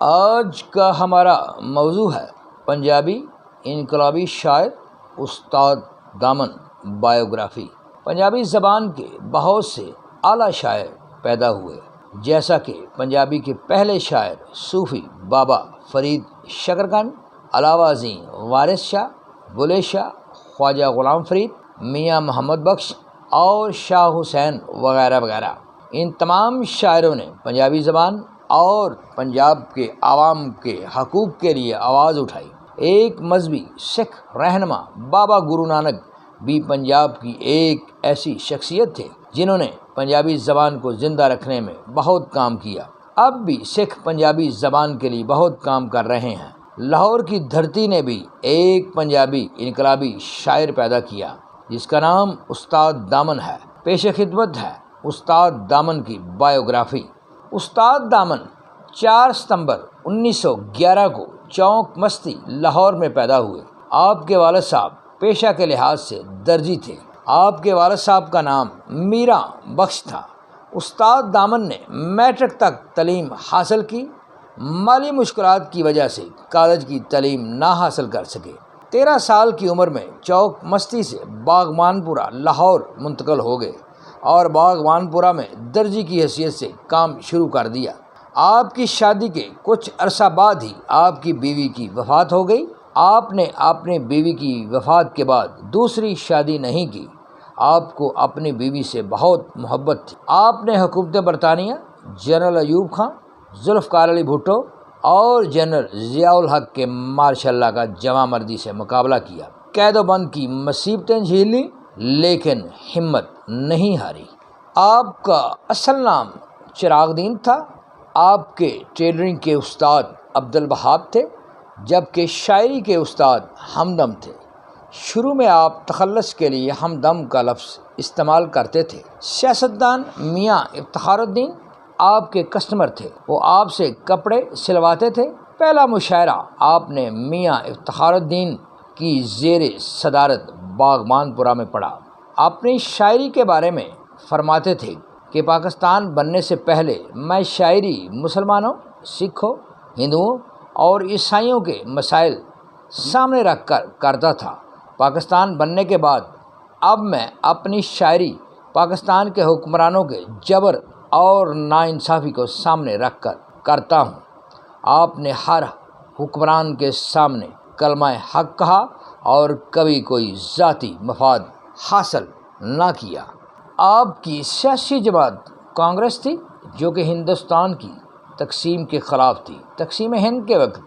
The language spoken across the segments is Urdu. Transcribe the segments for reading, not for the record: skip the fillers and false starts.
آج کا ہمارا موضوع ہے پنجابی انقلابی شاعر استاد دامن بایوگرافی۔ پنجابی زبان کے بہت سے اعلیٰ شاعر پیدا ہوئے، جیسا کہ پنجابی کے پہلے شاعر صوفی بابا فرید شکرقند، علاوہ ازیں وارث شاہ، بلے شاہ، خواجہ غلام فرید، میاں محمد بخش اور شاہ حسین وغیرہ وغیرہ۔ ان تمام شاعروں نے پنجابی زبان اور پنجاب کے عوام کے حقوق کے لیے آواز اٹھائی۔ ایک مذہبی سکھ رہنما بابا گرو نانک بھی پنجاب کی ایک ایسی شخصیت تھے جنہوں نے پنجابی زبان کو زندہ رکھنے میں بہت کام کیا۔ اب بھی سکھ پنجابی زبان کے لیے بہت کام کر رہے ہیں۔ لاہور کی دھرتی نے بھی ایک پنجابی انقلابی شاعر پیدا کیا جس کا نام استاد دامن ہے۔ پیش خدمت ہے استاد دامن کی بایوگرافی۔ استاد دامن 4 ستمبر 1911 کو چوک مستی لاہور میں پیدا ہوئے۔ آپ کے والد صاحب پیشہ کے لحاظ سے درزی تھے۔ آپ کے والد صاحب کا نام میراں بخش تھا۔ استاد دامن نے میٹرک تک تعلیم حاصل کی، مالی مشکلات کی وجہ سے کالج کی تعلیم نہ حاصل کر سکے۔ 13 سال کی عمر میں چوک مستی سے باغبان پورہ لاہور منتقل ہو گئے اور باغبان پورہ میں درزی کی حیثیت سے کام شروع کر دیا۔ آپ کی شادی کے کچھ عرصہ بعد ہی آپ کی بیوی کی وفات ہو گئی۔ آپ نے اپنی بیوی کی وفات کے بعد دوسری شادی نہیں کی۔ آپ کو اپنی بیوی سے بہت محبت تھی۔ آپ نے حکومت برطانیہ، جنرل ایوب خان، ذوالفقار علی بھٹو اور جنرل ضیاء الحق کے ماشاء اللہ کا جواں مردی سے مقابلہ کیا، قید و بند کی مصیبتیں جھیلی، لیکن ہمت نہیں ہاری۔ آپ کا اصل نام چراغ دین تھا۔ آپ کے ٹیلرنگ کے استاد عبدالوہاب تھے، جبکہ شاعری کے استاد ہمدم تھے۔ شروع میں آپ تخلص کے لیے ہمدم کا لفظ استعمال کرتے تھے۔ سیاستدان میاں افتخار الدین آپ کے کسٹمر تھے، وہ آپ سے کپڑے سلواتے تھے۔ پہلا مشاعرہ آپ نے میاں افتخار الدین کی زیر صدارت باغبان پورہ میں پڑھا۔ اپنی شاعری کے بارے میں فرماتے تھے کہ پاکستان بننے سے پہلے میں شاعری مسلمانوں، سکھوں، ہندوؤں اور عیسائیوں کے مسائل سامنے رکھ کر کرتا تھا۔ پاکستان بننے کے بعد اب میں اپنی شاعری پاکستان کے حکمرانوں کے جبر اور ناانصافی کو سامنے رکھ کر کرتا ہوں۔ آپ نے ہر حکمران کے سامنے کلمہ حق کہا اور کبھی کوئی ذاتی مفاد حاصل نہ کیا۔ آپ کی سیاسی جماعت کانگریس تھی، جو کہ ہندوستان کی تقسیم کے خلاف تھی۔ تقسیم ہند کے وقت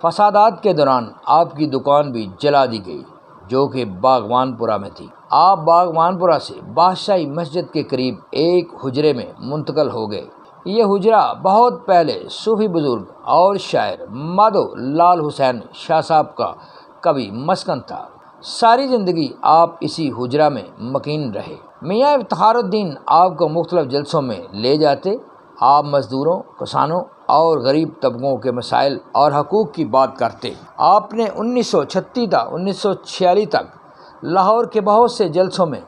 فسادات کے دوران آپ کی دکان بھی جلا دی گئی، جو کہ باغبان پورہ میں تھی۔ آپ باغبان پورہ سے بادشاہی مسجد کے قریب ایک حجرے میں منتقل ہو گئے۔ یہ حجرہ بہت پہلے صوفی بزرگ اور شاعر مادھو لال حسین شاہ صاحب کا کبھی مسکن تھا۔ ساری زندگی آپ اسی حجرہ میں مکین رہے۔ میاں افتخار الدین آپ کو مختلف جلسوں میں لے جاتے۔ آپ مزدوروں، کسانوں اور غریب طبقوں کے مسائل اور حقوق کی بات کرتے۔ آپ نے 1936 تا 1946 تک لاہور کے بہت سے جلسوں میں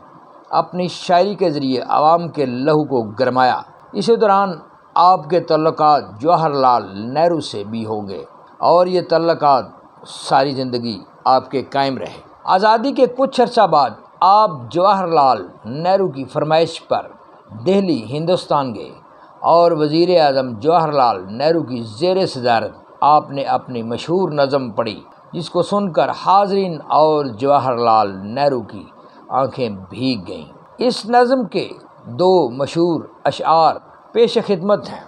اپنی شاعری کے ذریعے عوام کے لہو کو گرمایا۔ اسی دوران آپ کے تعلقات جواہر لال نہرو سے بھی ہو گئے اور یہ تعلقات ساری زندگی آپ کے قائم رہے۔ آزادی کے کچھ عرصہ بعد آپ جواہر لال نہرو کی فرمائش پر دہلی ہندوستان گئے اور وزیر اعظم جواہر لال نہرو کی زیر صدارت آپ نے اپنی مشہور نظم پڑھی، جس کو سن کر حاضرین اور جواہر لال نہرو کی آنکھیں بھیگ گئیں۔ اس نظم کے 2 مشہور اشعار پیش خدمت ہیں۔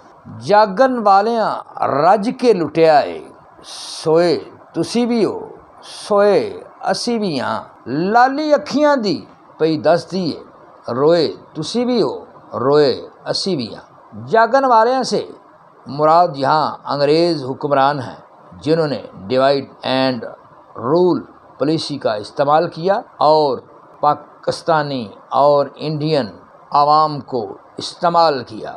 جاگن والیاں رج کے لٹیائے، سوئے تسی بھی ہو سوئے اسی بھی ہاں، لالی اکھیاں دی پئی دس دیے، روئے تسی بھی ہو روئے اسی بھی ہاں۔ جاگن والیاں سے مراد یہاں انگریز حکمران ہیں، جنہوں نے ڈیوائیڈ اینڈ رول پالیسی کا استعمال کیا اور پاکستانی اور انڈین عوام کو استعمال کیا۔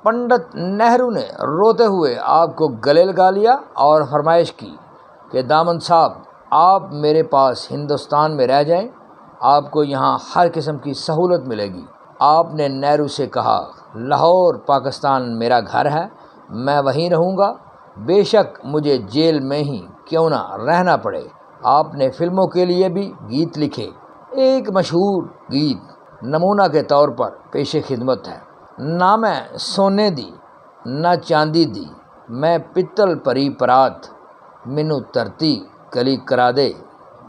پنڈت نہرو نے روتے ہوئے آپ کو گلے لگا لیا اور فرمائش کی کہ دامن صاحب، آپ میرے پاس ہندوستان میں رہ جائیں، آپ کو یہاں ہر قسم کی سہولت ملے گی۔ آپ نے نہرو سے کہا، لاہور پاکستان میرا گھر ہے، میں وہیں رہوں گا بے شک مجھے جیل میں ہی کیوں نہ رہنا پڑے، آپ نے فلموں کے لیے بھی گیت لکھے۔ ایک مشہور گیت نمونہ کے طور پر پیش خدمت ہے۔ نہ میں سونے دی نہ چاندی دی، میں پتل پری پرات، مینوں ترتی کلی کرا دے،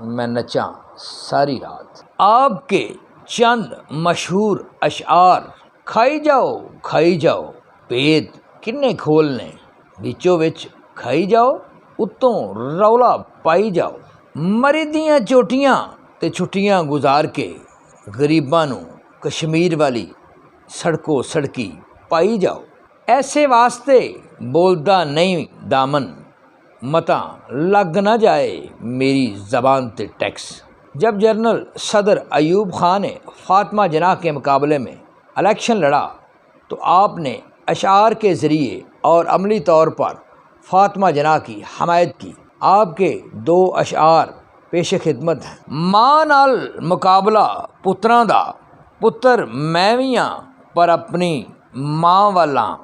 میں نچاں ساری رات۔ آپ کے چند مشہور اشعار، کھائی جاؤ پیت کنے کھولنے، وچوں وچ کھائی جاؤ اتوں رولا پائی جاؤ، مری دیاں چوٹیاں تے چھٹیاں گزار کے، غریباں نوں کشمیر والی سڑکوں سڑکی پائی جاؤ، ایسے واسطے بولدا نہیں دامن، متاں لگ نہ جائے میری زبان تے ٹیکس۔ جب جنرل صدر ایوب خان نے فاطمہ جناح کے مقابلے میں الیکشن لڑا تو آپ نے اشعار کے ذریعے اور عملی طور پر فاطمہ جناح کی حمایت کی۔ آپ کے 2 اشعار پیش خدمت ہیں۔ ماں نال مقابلہ پتراں دا، پتر میں وی ہاں پر اپنی ماں والاں،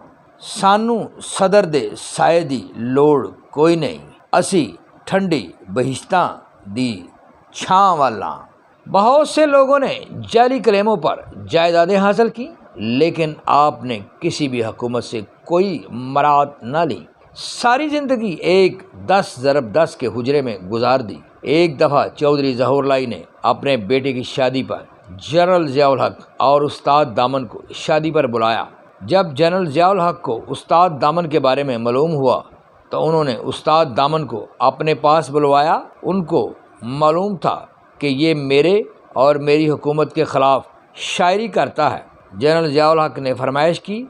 سانوں صدر دے سائے دی لوڑ کوئی نہیں، اسی ٹھنڈی بہشتاں دی چھاں والاں۔ بہت سے لوگوں نے جعلی کلیموں پر جائیدادیں حاصل کی، لیکن آپ نے کسی بھی حکومت سے کوئی مراعات نہ لی، ساری زندگی ایک 10x10 کے حجرے میں گزار دی۔ ایک دفعہ چودھری ظہور لائی نے اپنے بیٹے کی شادی پر جنرل ضیاء الحق اور استاد دامن کو شادی پر بلایا۔ جب جنرل ضیاء الحق کو استاد دامن کے بارے میں معلوم ہوا تو انہوں نے استاد دامن کو اپنے پاس بلوایا۔ ان کو معلوم تھا کہ یہ میرے اور میری حکومت کے خلاف شاعری کرتا ہے۔ جنرل ضیاء الحق نے فرمائش کی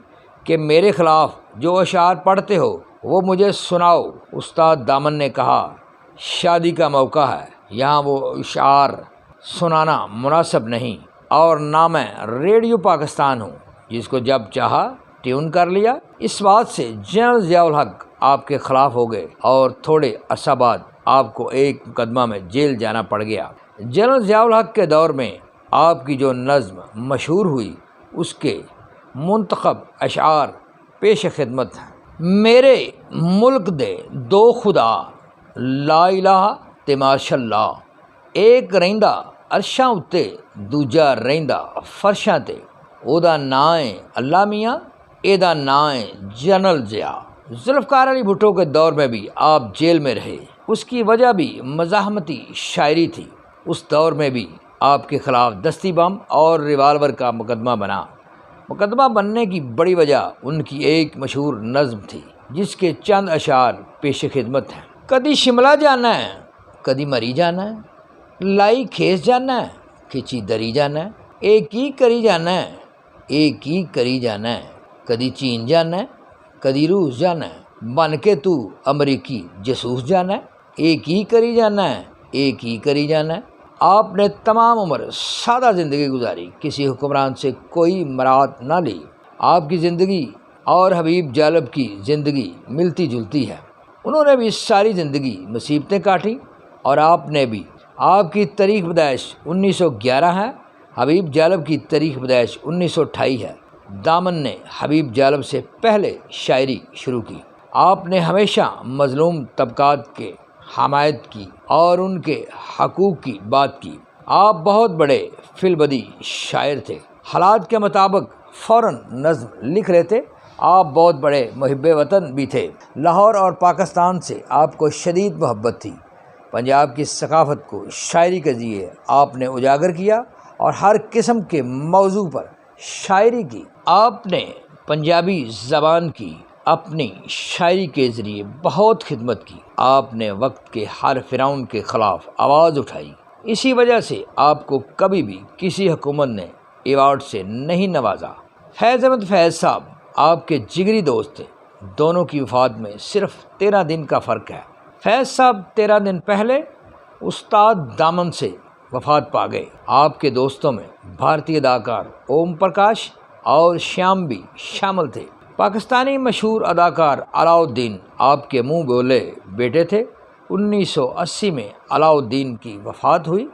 کہ میرے خلاف جو اشعار پڑھتے ہو وہ مجھے سناؤ۔ استاد دامن نے کہا شادی کا موقع ہے، یہاں وہ اشعار سنانا مناسب نہیں، اور نہ میں ریڈیو پاکستان ہوں جس کو جب چاہا ٹیون کر لیا۔ اس بات سے جنرل ضیاء الحق آپ کے خلاف ہو گئے اور تھوڑے عرصہ بعد آپ کو ایک مقدمہ میں جیل جانا پڑ گیا۔ جنرل ضیاء الحق کے دور میں آپ کی جو نظم مشہور ہوئی اس کے منتخب اشعار پیش خدمت ہیں۔ میرے ملک دے 2 خدا، لا الہ تے ماشاء اللہ، ایک رہندا عرشاں اتے دوجا رہندا فرشاں تے، او دا ناں ہے اللہ میاں، اے دا ناں ہے جنرل ضیاء۔ ذوالفقار علی بھٹو کے دور میں بھی آپ جیل میں رہے، اس کی وجہ بھی مزاحمتی شاعری تھی۔ اس دور میں بھی آپ کے خلاف دستی بم اور ریوالور کا مقدمہ بنا۔ مقدمہ بننے کی بڑی وجہ ان کی ایک مشہور نظم تھی جس کے چند اشعار پیش خدمت ہیں۔ کدی شملہ جانا ہے، کدی مری جانا ہے، لائی کھیس جانا ہے، کھچی دری جانا ہے، ایک ہی کری جانا ہے، ایک ہی کری جانا ہے، کدی چین جانا ہے، کدی روس جانا ہے، بن کے تو امریکی جاسوس جانا ہے، ایک ہی کری جانا ہے، ایک ہی کری جانا ہے۔ آپ نے تمام عمر سادہ زندگی گزاری، کسی حکمران سے کوئی مراعات نہ لی۔ آپ کی زندگی اور حبیب جالب کی زندگی ملتی جلتی ہے، انہوں نے بھی ساری زندگی مصیبتیں کاٹیں اور آپ نے بھی۔ آپ کی تاریخ پیدائش 1911 ہے، حبیب جالب کی تاریخ پیدائش 1928 ہے۔ دامن نے حبیب جالب سے پہلے شاعری شروع کی۔ آپ نے ہمیشہ مظلوم طبقات کے حمایت کی اور ان کے حقوق کی بات کی۔ آپ بہت بڑے فی البدی شاعر تھے، حالات کے مطابق فوراً نظم لکھ لیتے۔ آپ بہت بڑے محب وطن بھی تھے۔ لاہور اور پاکستان سے آپ کو شدید محبت تھی۔ پنجاب کی ثقافت کو شاعری کے ذریعے آپ نے اجاگر کیا اور ہر قسم کے موضوع پر شاعری کی۔ آپ نے پنجابی زبان کی اپنی شاعری کے ذریعے بہت خدمت کی۔ آپ نے وقت کے ہر فرعون کے خلاف آواز اٹھائی، اسی وجہ سے آپ کو کبھی بھی کسی حکومت نے ایوارڈ سے نہیں نوازا۔ فیض احمد فیض صاحب آپ کے جگری دوست تھے، دونوں کی وفات میں صرف 13 دن کا فرق ہے۔ فیض صاحب 13 دن پہلے استاد دامن سے وفات پا گئے۔ آپ کے دوستوں میں بھارتی اداکار اوم پرکاش اور شیام بھی شامل تھے۔ پاکستانی مشہور اداکار علاؤالدین آپ کے منہ بولے بیٹے تھے۔ 1980 میں علاؤالدین کی وفات ہوئی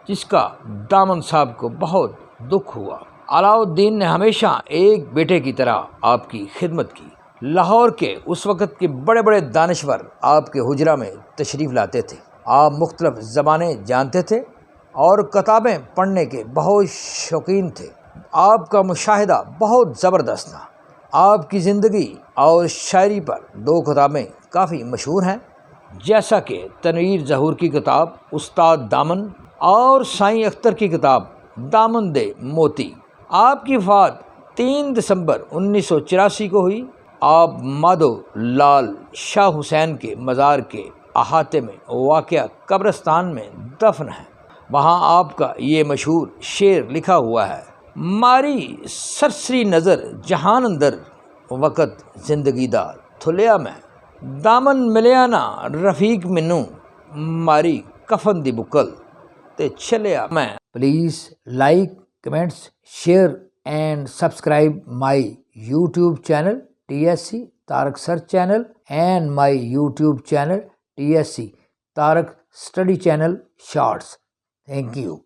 جس کا دامن صاحب کو بہت دکھ ہوا۔ علاؤالدین نے ہمیشہ ایک بیٹے کی طرح آپ کی خدمت کی۔ لاہور کے اس وقت کے بڑے بڑے دانشور آپ کے حجرہ میں تشریف لاتے تھے۔ آپ مختلف زبانیں جانتے تھے اور کتابیں پڑھنے کے بہت شوقین تھے۔ آپ کا مشاہدہ بہت زبردست تھا۔ آپ کی زندگی اور شاعری پر 2 کتابیں کافی مشہور ہیں، جیسا کہ تنویر ظہور کی کتاب استاد دامن اور سائیں اختر کی کتاب دامن دے موتی۔ آپ کی وفات 3 دسمبر 1984 کو ہوئی۔ آپ مادھو لال شاہ حسین کے مزار کے احاطے میں واقع قبرستان میں دفن ہیں۔ وہاں آپ کا یہ مشہور شعر لکھا ہوا ہے: ماری سرسری نظر جہان اندر، وقت زندگی دا تھلیا میں، دامن ملیا نا رفیق منو، ماری کفن دی بکل تے چلیا میں۔ Please like, comments, share and subscribe my YouTube channel TSC Tarak Search Channel and my YouTube channel TSC Tarak Study Channel Shorts. Thank you.